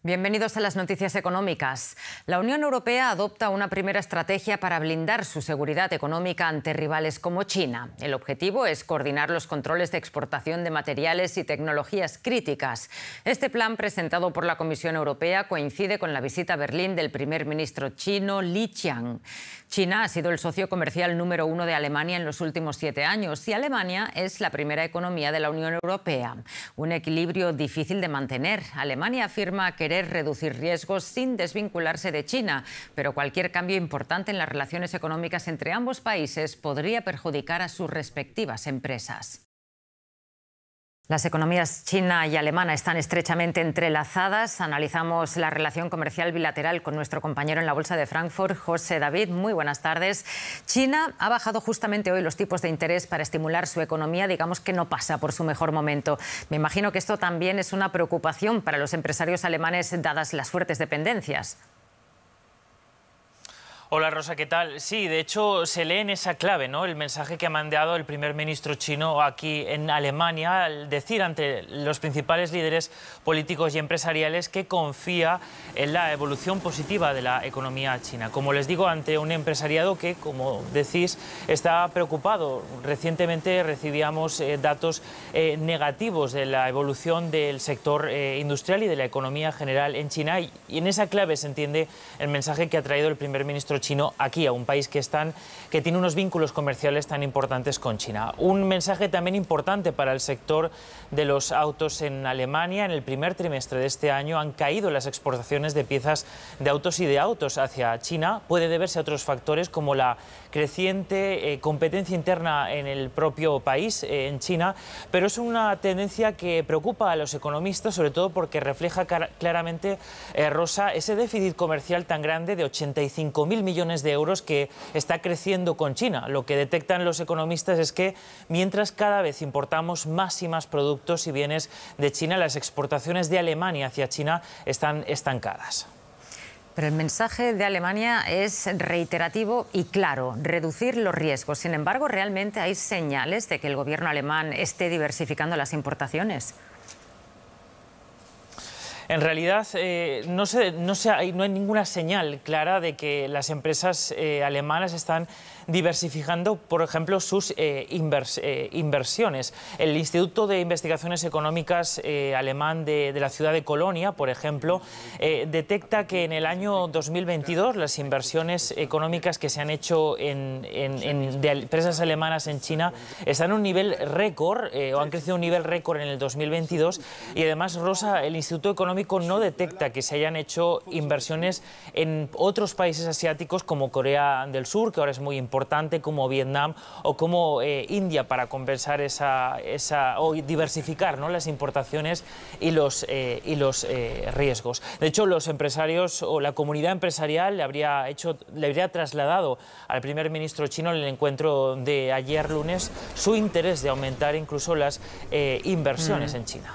Bienvenidos a las noticias económicas. La Unión Europea adopta una primera estrategia para blindar su seguridad económica ante rivales como China. El objetivo es coordinar los controles de exportación de materiales y tecnologías críticas. Este plan, presentado por la Comisión Europea, coincide con la visita a Berlín del primer ministro chino Li Qiang. China ha sido el socio comercial número 1 de Alemania en los últimos 7 años y Alemania es la primera economía de la Unión Europea. Un equilibrio difícil de mantener. Alemania afirma querer reducir riesgos sin desvincularse de China, pero cualquier cambio importante en las relaciones económicas entre ambos países podría perjudicar a sus respectivas empresas. Las economías china y alemana están estrechamente entrelazadas. Analizamos la relación comercial bilateral con nuestro compañero en la Bolsa de Frankfurt, José David. Muy buenas tardes. China ha bajado justamente hoy los tipos de interés para estimular su economía. Digamos que no pasa por su mejor momento. Me imagino que esto también es una preocupación para los empresarios alemanes, dadas las fuertes dependencias. Hola Rosa, ¿qué tal? Sí, de hecho se lee en esa clave, ¿no? El mensaje que ha mandado el primer ministro chino aquí en Alemania al decir ante los principales líderes políticos y empresariales que confía en la evolución positiva de la economía china. Como les digo, ante un empresariado que, como decís, está preocupado. Recientemente recibíamos datos negativos de la evolución del sector industrial y de la economía general en China y en esa clave se entiende el mensaje que ha traído el primer ministro chino aquí, a un país que tiene unos vínculos comerciales tan importantes con China. Un mensaje también importante para el sector de los autos en Alemania. En el primer trimestre de este año han caído las exportaciones de piezas de autos y de autos hacia China. Puede deberse a otros factores como la creciente competencia interna en el propio país, en China, pero es una tendencia que preocupa a los economistas, sobre todo porque refleja claramente, Rosa, ese déficit comercial tan grande de 85.000 millones de euros que está creciendo con China. Lo que detectan los economistas es que mientras cada vez importamos más y más productos y bienes de China, las exportaciones de Alemania hacia China están estancadas. Pero el mensaje de Alemania es reiterativo y claro: reducir los riesgos. Sin embargo, ¿realmente hay señales de que el gobierno alemán esté diversificando las importaciones? En realidad no hay ninguna señal clara de que las empresas alemanas están diversificando, por ejemplo, sus inversiones. El Instituto de Investigaciones Económicas alemán de la ciudad de Colonia, por ejemplo, detecta que en el año 2022 las inversiones económicas que se han hecho de empresas alemanas en China están en un nivel récord o han crecido a un nivel récord en el 2022 y además, Rosa, el Instituto Económico no detecta que se hayan hecho inversiones en otros países asiáticos como Corea del Sur, que ahora es muy importante, como Vietnam o como India, para compensar o diversificar, ¿no?, las importaciones y los riesgos. De hecho, los empresarios o la comunidad empresarial le habría trasladado al primer ministro chino en el encuentro de ayer lunes su interés de aumentar incluso las inversiones en China.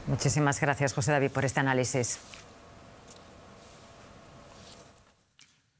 Muchísimas gracias, José David, por este análisis.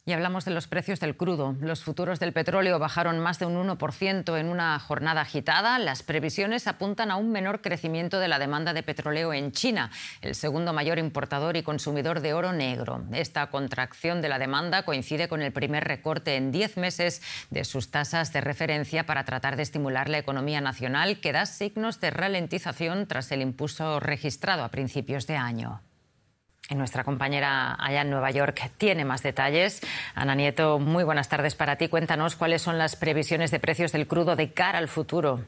Y hablamos de los precios del crudo. Los futuros del petróleo bajaron más de un 1% en una jornada agitada. Las previsiones apuntan a un menor crecimiento de la demanda de petróleo en China, el segundo mayor importador y consumidor de oro negro. Esta contracción de la demanda coincide con el primer recorte en 10 meses de sus tasas de referencia para tratar de estimular la economía nacional, que da signos de ralentización tras el impulso registrado a principios de año. Y nuestra compañera allá en Nueva York tiene más detalles. Ana Nieto, muy buenas tardes para ti. Cuéntanos cuáles son las previsiones de precios del crudo de cara al futuro.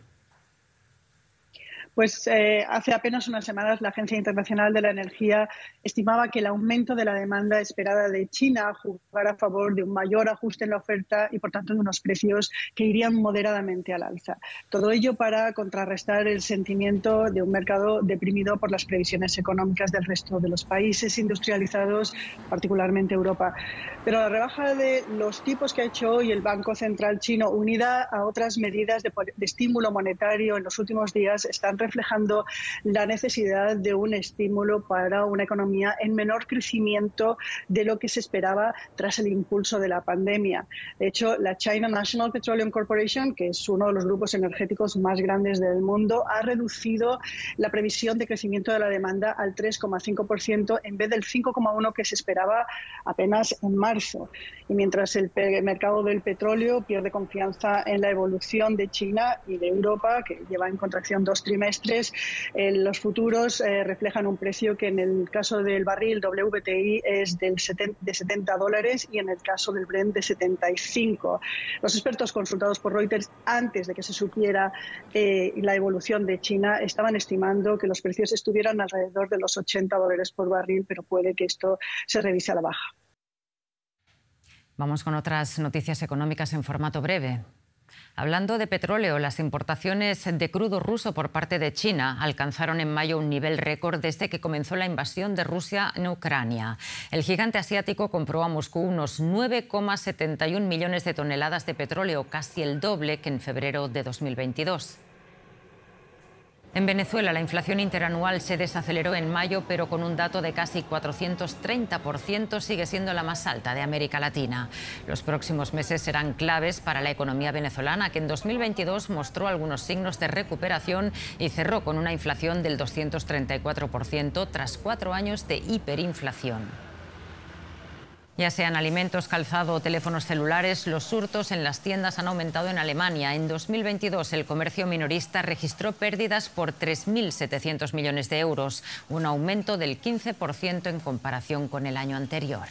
Pues hace apenas unas semanas la Agencia Internacional de la Energía estimaba que el aumento de la demanda esperada de China jugara a favor de un mayor ajuste en la oferta y, por tanto, de unos precios que irían moderadamente al alza. Todo ello para contrarrestar el sentimiento de un mercado deprimido por las previsiones económicas del resto de los países industrializados, particularmente Europa. Pero la rebaja de los tipos que ha hecho hoy el Banco Central chino, unida a otras medidas de estímulo monetario en los últimos días, están reflejando la necesidad de un estímulo para una economía en menor crecimiento de lo que se esperaba tras el impulso de la pandemia. De hecho, la China National Petroleum Corporation, que es uno de los grupos energéticos más grandes del mundo, ha reducido la previsión de crecimiento de la demanda al 3,5% en vez del 5,1% que se esperaba apenas en marzo. Y mientras el mercado del petróleo pierde confianza en la evolución de China y de Europa, que lleva en contracción 2 trimestres, los futuros reflejan un precio que en el caso del barril WTI es de $70 y en el caso del Brent de 75. Los expertos consultados por Reuters antes de que se supiera la evolución de China estaban estimando que los precios estuvieran alrededor de los $80 por barril, pero puede que esto se revise a la baja. Vamos con otras noticias económicas en formato breve. Hablando de petróleo, las importaciones de crudo ruso por parte de China alcanzaron en mayo un nivel récord desde que comenzó la invasión de Rusia en Ucrania. El gigante asiático compró a Moscú unos 9,71 millones de toneladas de petróleo, casi el doble que en febrero de 2022. En Venezuela, la inflación interanual se desaceleró en mayo, pero con un dato de casi 430% sigue siendo la más alta de América Latina. Los próximos meses serán claves para la economía venezolana, que en 2022 mostró algunos signos de recuperación y cerró con una inflación del 234% tras 4 años de hiperinflación. Ya sean alimentos, calzado o teléfonos celulares, los hurtos en las tiendas han aumentado en Alemania. En 2022 el comercio minorista registró pérdidas por 3.700 millones de euros, un aumento del 15% en comparación con el año anterior.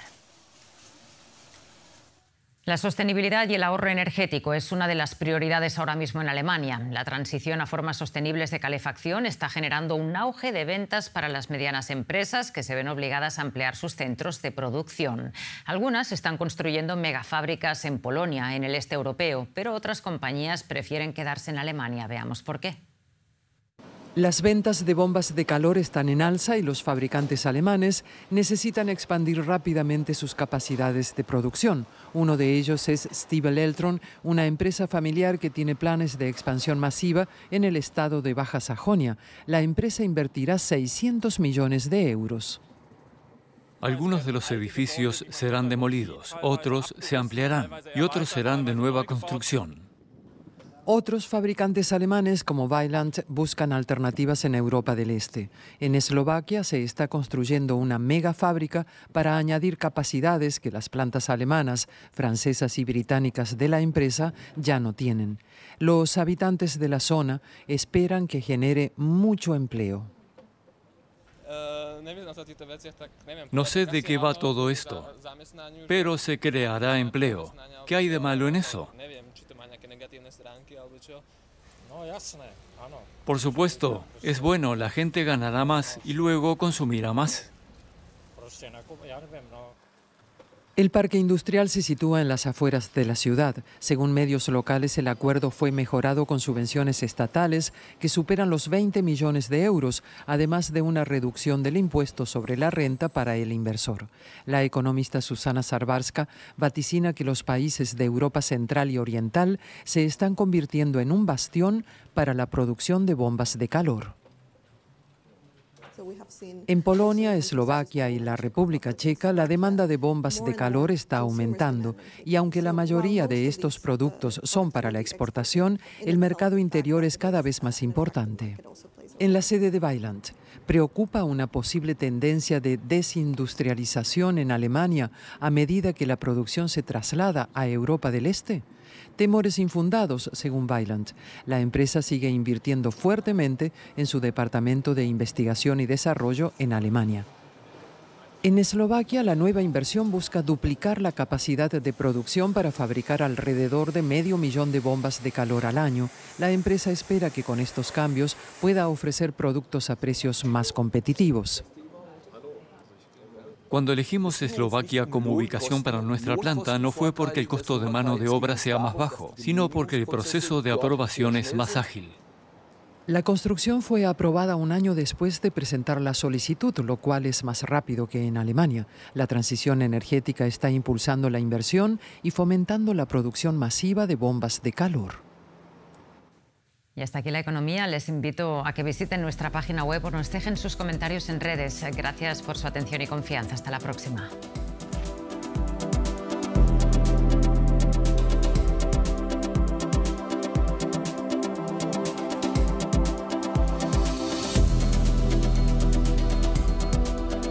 La sostenibilidad y el ahorro energético es una de las prioridades ahora mismo en Alemania. La transición a formas sostenibles de calefacción está generando un auge de ventas para las medianas empresas que se ven obligadas a ampliar sus centros de producción. Algunas están construyendo megafábricas en Polonia, en el este europeo, pero otras compañías prefieren quedarse en Alemania. Veamos por qué. Las ventas de bombas de calor están en alza y los fabricantes alemanes necesitan expandir rápidamente sus capacidades de producción. Uno de ellos es Stiebel Eltron, una empresa familiar que tiene planes de expansión masiva en el estado de Baja Sajonia. La empresa invertirá 600 millones de euros. Algunos de los edificios serán demolidos, otros se ampliarán y otros serán de nueva construcción. Otros fabricantes alemanes como Vaillant buscan alternativas en Europa del Este. En Eslovaquia se está construyendo una mega fábrica para añadir capacidades que las plantas alemanas, francesas y británicas de la empresa ya no tienen. Los habitantes de la zona esperan que genere mucho empleo. No sé de qué va todo esto, pero se creará empleo. ¿Qué hay de malo en eso? Por supuesto, es bueno, la gente ganará más y luego consumirá más. El parque industrial se sitúa en las afueras de la ciudad. Según medios locales, el acuerdo fue mejorado con subvenciones estatales que superan los 20 millones de euros, además de una reducción del impuesto sobre la renta para el inversor. La economista Susana Sarbarska vaticina que los países de Europa Central y Oriental se están convirtiendo en un bastión para la producción de bombas de calor. En Polonia, Eslovaquia y la República Checa, la demanda de bombas de calor está aumentando y aunque la mayoría de estos productos son para la exportación, el mercado interior es cada vez más importante. En la sede de Vaillant, ¿preocupa una posible tendencia de desindustrialización en Alemania a medida que la producción se traslada a Europa del Este? Temores infundados, según Vaillant. La empresa sigue invirtiendo fuertemente en su departamento de investigación y desarrollo en Alemania. En Eslovaquia, la nueva inversión busca duplicar la capacidad de producción para fabricar alrededor de 500.000 de bombas de calor al año. La empresa espera que con estos cambios pueda ofrecer productos a precios más competitivos. Cuando elegimos Eslovaquia como ubicación para nuestra planta no fue porque el costo de mano de obra sea más bajo, sino porque el proceso de aprobación es más ágil. La construcción fue aprobada un año después de presentar la solicitud, lo cual es más rápido que en Alemania. La transición energética está impulsando la inversión y fomentando la producción masiva de bombas de calor. Y hasta aquí la economía. Les invito a que visiten nuestra página web o nos dejen sus comentarios en redes. Gracias por su atención y confianza. Hasta la próxima.